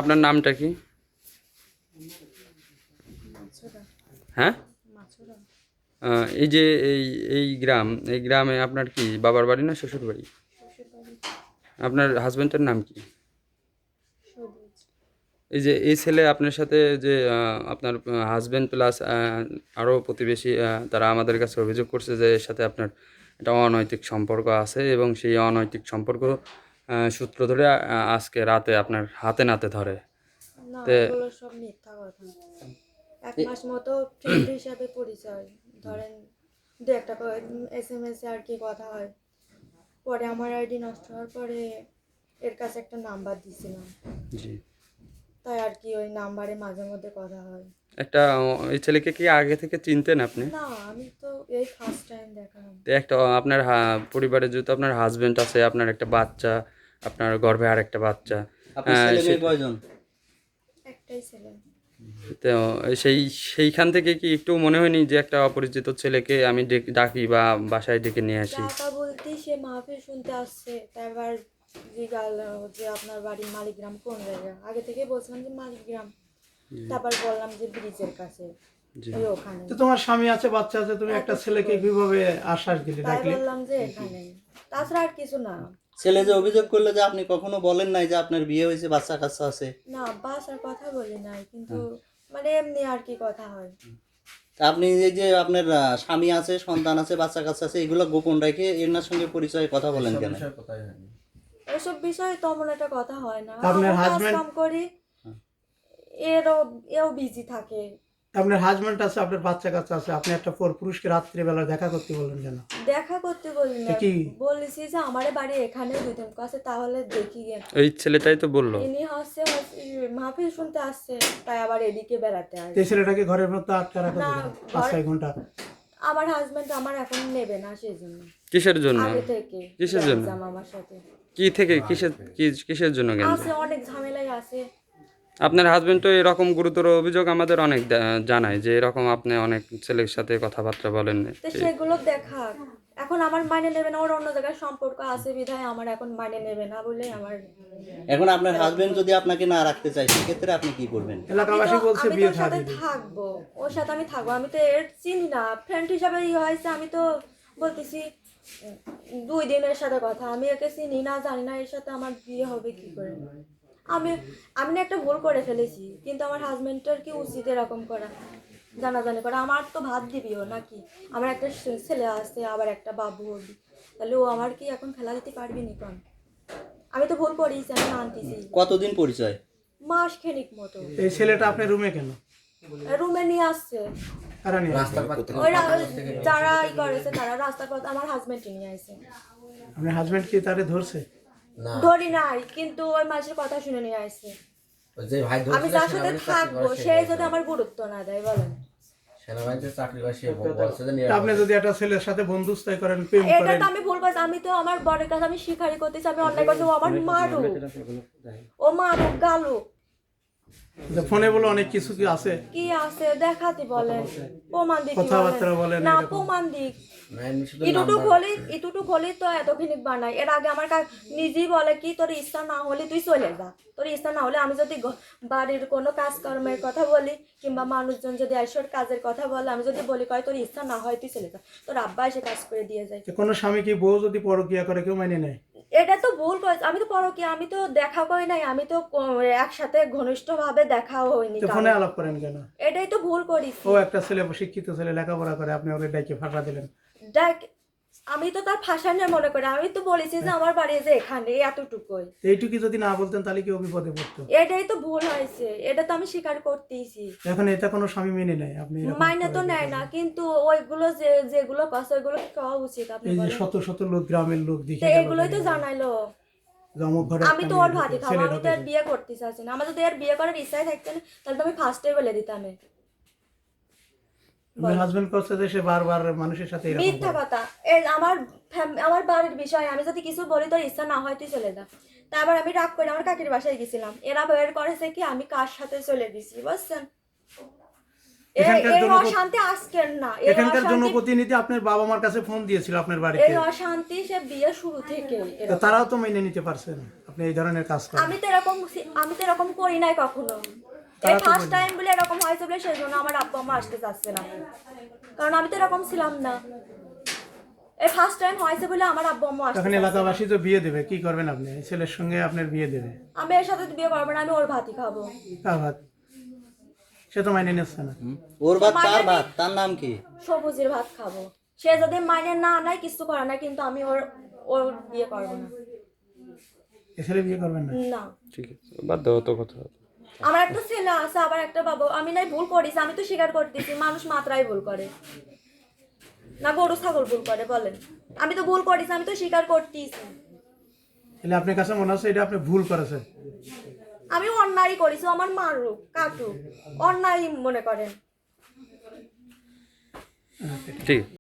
আপনার নামটা কি? হ্যাঁ, এই যে এই এই গ্রামে আপনার কি বাবার বাড়ি না শ্বশুর বাড়ি? আপনার হাজবেন্ডের নাম কি? এই যে এই ছেলে আপনার সাথে যে আপনার হাজবেন্ড প্লাস আরও প্রতিবেশী তারা আমাদের কাছে অভিযোগ করছে যে এর সাথে আপনার একটা অনৈতিক সম্পর্ক আছে এবং সেই অনৈতিক সম্পর্ক সূত্র ধরে আজকে রাতে আপনার হাতে নাতে ধরে। না, তে এগুলো সব মিথ্যা কথা। এক মাস মতো ফ্রেন্ড হিসাবে পরিচয়, ধরেন দু একটা SMS এ আর কি কথা হয়। পরে আমার আইডি নষ্ট হওয়ার পরে এর কাছে একটা নাম্বার দিয়েছিলাম, জি, তাই আর কি ওই নাম্বারে মাঝে মধ্যে কথা হয়। একটা এই ছেলেকে কি আগে থেকে চিনতেন আপনি? না, আমি তো এই ফার্স্ট টাইম দেখলাম। তো একটা আপনার পরিবারে যেহেতু আপনার হাজবেন্ড আছে, আপনার একটা বাচ্চা, আপনার গর্ভে আর একটা বাচ্চা, আপনার ছেলে মেয়ে কয়জন? একটাই ছেলে। তো সেই সেইখান থেকে কি একটু মনে হয়নি যে একটা অপরিচিত ছেলেকে আমি ডাকি বা বাসায় ডেকে নিয়ে আসি? টাকা বলতে সে মাহফিল শুনতে আসছে, তাই এবার জিগাল যে আপনার বাড়ির মালিগ্রাম কোন জায়গা। আগে থেকে বলছিলাম যে মালিগ্রাম, তারপর বললাম যে ব্রিজের কাছে, জি, ওই ওখানে। তো তোমার স্বামী আছে, বাচ্চা আছে, তুমি একটা ছেলেকে কিভাবে আশ্বাস দিলে, তাই ডাকলে? বললাম যে এখানে, তাছাড়া আর কিছু না। ছেলে যে অভিযোগ করলো যে আপনি কখনো বলেন নাই যে আপনার বিয়ে হয়েছে, বাচ্চা কাচ্চা আছে। না, বাসার কথা বলি নাই, কিন্তু মানে এমনি আর কি কথা হয়। তা আপনি এই যে আপনার স্বামী আছে, সন্তান আছে, বাচ্চা কাচ্চা আছে, এগুলো গোপন রেখে এনার সঙ্গে পরিচয় কথা বলেন কেন? এসব বিষয়ে তেমন একটা কথা হয় না। আপনার আমরা কাজ husband- কাম করি, এও বিজি থাকে। আপনার হাজবেন্ড আছে, আপনার বাচ্চা কাচ্চা আছে, আপনি একটা পুরুষকে রাত্রিবেলা দেখা করতে বললেন কেন? দেখা করতে বলি না, কি? বলেছি যে আমার বাড়ি এখানে দুদিন কাছে, তাহলে দেখি গে। ওই ছেলেটাই তো বললো। ইনি হচ্ছে মাহফিল শুনতে আসছে, তাই আবার এদিকে বেড়াতে এই আসে। ছেলেটাকে ঘরের মধ্যে আটকে রাখা না, যাবে 5-6 ঘন্টা? আমার হাজবেন্ড আমার এখন নেবে না, সেই জন্য কিসের জন্য? আগে থেকে কিসের জন্য? জাম আমার সাথে কি থেকে কিসের জন্য কেন? আছে, অনেক ঝামেলাই আছে। আপনার হাজবেন্ড তো এরকম গুরুতর অভিযোগ আমাদের অনেক জানায় যে এরকম আপনি অনেক ছেলের সাথে কথাবার্তা বলেন। তো সেগুলো দেখা, এখন আমার মানে নেবে না, ওর অন্য জায়গায় সম্পর্ক আছে বিধায় আমার এখন মানে নেবে না বলে আমার। এখন আপনার হাজবেন্ড যদি আপনাকে না রাখতে চায়, সেক্ষেত্রে আপনি কি করবেন? এলাকাবাসী বলছে আমি তো বিয়ে ওর সাথে থাকবে। থাকবো, ওর সাথে আমি থাকবো, আমি তো এর চিনি না, ফ্রেন্ড হিসাবে হয়েছে। আমি তো বলতেছি 2 দিনের সাথে কথা, আমি একে চিনি না, জানি না, এর সাথে আমার বিয়ে হবে কি করে? আমি আমি না একটা ভুল করে ফেলেছি, কিন্তু আমার হাজবেন্ডের কি উচিত এরকম করা, জানাজানি করা? আমার তো ভাত দিবিও নাকি? আমার একটা ছেলে আছে, আবার একটা বাবু হবি, তাহলে ও আমার কি এখন খেলা দিতে পারবি নি? কোন আমি তো ভুল করেছি, আমি মানতেছি। কতদিন পরিচয়? মাস খানিক মতো। এই ছেলেটা আপনার রুমে কেন? রুমে নিয়ে আসছে, কারা নিয়ে আসছে? ওরা যারা করেছে তারা রাস্তার পথ আমার হাজবেন্ড নিয়ে আসছে। আপনার হাজবেন্ড কি তারে ধরছে? ধরি নাই, কিন্তু ওই মাসের কথা শুনে নিয়ে আসছে। আমি যার সাথে থাকবো সেই যদি আমার গুরুত্ব না দেয়, বলেন। আপনি যদি একটা ছেলের সাথে বন্ধুস্থায় করেন, প্রেম এটা করেন, তো আমি ভুল করছি, আমি তো আমার বরের কাছে আমি স্বীকারই করতেছি আমি অন্যায় করছি। ও আমার মারুক, ও মারুক, গালুক, ফোনে বলে অনেক কিছু কি আছে, কি আছে দেখাতে বলেন, প্রমাণ দিক কথাবার্তা বলেন না, এরকম। প্রমাণ দিক। ইটুটুক হলি তো এতখানি বানাই। এর আগে আমার নিজেই বলে কি, তোর ইচ্ছা না হলে তুই চলে যা, তোর ইচ্ছা না হলে। আমি যদি বাড়ির কোনো কাজকর্মের কথা বলি, কিংবা মানুষজন যদি আইসর কাজের কথা বলে, আমি যদি বলি কয় তোর ইচ্ছা না হয় তুই চলে যা, তোর আব্বা এসে কাজ করে দিয়ে যায়। কোনো স্বামী কি বউ যদি পরকিয়া করে কেউ মেনে নেয়? এটা তো ভুল করেছে। আমি তো পরকীয়া, আমি তো দেখা করি নাই, আমি তো একসাথে ঘনিষ্ঠ ভাবে দেখাও হয়নি। তো ফোনে আলাপ করেন কেন? এটাই তো ভুল করেছি। ও একটা ছেলে, শিক্ষিত ছেলে, লেখাপড়া করে, আপনি ওকে ডাইকে ফাঁসা দিলেন। দেখ, আমি তো তার ফাঁসানো মনে করি। আমি তো বলেছি যে আমার বাড়ি যে এখানে এতটুকুই। এইটুকু যদি না বলতেন তাহলে কি ও বিপদে পড়তো? এটাই তো ভুল হয়েছে, এটা তো আমি স্বীকার করতেইছি। এখন এটা কোনো স্বামী মেনে নেয়? আপনি এরকম মাইনে তো করেন। নেয় না, কিন্তু ওইগুলো যেগুলো কথা ওইগুলো কি করা উচিত? আপনি এই যে বলেন। শত শত লোক, গ্রামের লোক দেখে তো গেল, এগুলোই তো জানাইলো। অমুক ঘরে আমি একটা তো মেয়ে ওর ভাতি ঢুকে, খাবো, ছেলে আমি তো ঢুকেছে। এর বিয়ে করতে চাইছি না। আমার যদি এর বিয়ে করার ইচ্ছাই থাকতো না, তাহলে তো আমি ফার্স্টে বলে দিতাম। আমার হাজবেন্ড করছে যে সে বারবার মানুষের সাথে এরকম মিথ্যা করে। কথা। এই আমার বাড়ির বিষয় আমি যদি কিছু বলি তোর ইচ্ছা না হয় তুই চলে যা। তারপর আমি রাগ করে আমার কাকির বাসায় গেছিলাম, এরা বের করেছে কি আমি কার সাথে চলে গেছি, বুঝছেন? এখানকার এই অশান্তি আজকের না, এই এখানকার অশান্তি, জনপ্রতিনিধি আপনার বাবা মার কাছে ফোন দিয়েছিল আপনার বাড়িতে, এই অশান্তি সে বিয়ে শুরু থেকে তো তারাও তো মেনে নিতে পারছেন আপনি এই ধরনের কাজ করেন। আমি তো এরকম করি নাই কখনো। এই ফার্স্ট টাইম বলে এরকম হয়েছে বলে সেই জন্য আমার আব্বা আম্মা আসতে চাচ্ছে না, কারণ আমি তো এরকম ছিলাম না। এই ফার্স্ট টাইম হয়েছে বলে আমার আব্বা আম্মা আসতে তখন চাচ্ছে না। এলাকাবাসী তো বিয়ে দেবে, কি করবেন আপনি? এই ছেলের সঙ্গে আপনার বিয়ে দেবে, আমি এর সাথে বিয়ে করবো না, আমি ওর ভাতই খাবো। কার ভাত? সে তো মাইনে নিচ্ছে না। ওর ভাত কার ভাত? তার নাম কি? সবুজের ভাত খাবো। সে যদি মাইনে না নেয় কিছু করে না, কিন্তু আমি ওর বিয়ে করবো না। এ ছেলে বিয়ে করবেন না? না, ঠিক আছে, বাদ দাও তো কথা। আমার একটা ছেলে আছে, আবার একটা বাবা। আমি নাই ভুল করিস, আমি তো স্বীকার করতেছি, মানুষ মাত্রাই ভুল করে না, গরু ছাগল ভুল করে বলেন? আমি তো ভুল করিস, আমি তো স্বীকার করতেছি। তাহলে আপনার কাছে মনে হচ্ছে এটা আপনি ভুল করেছেন? আমি অন্যায় করিস, ও আমার মারুক কাটুক, অন্যায় মনে করেন। ঠিক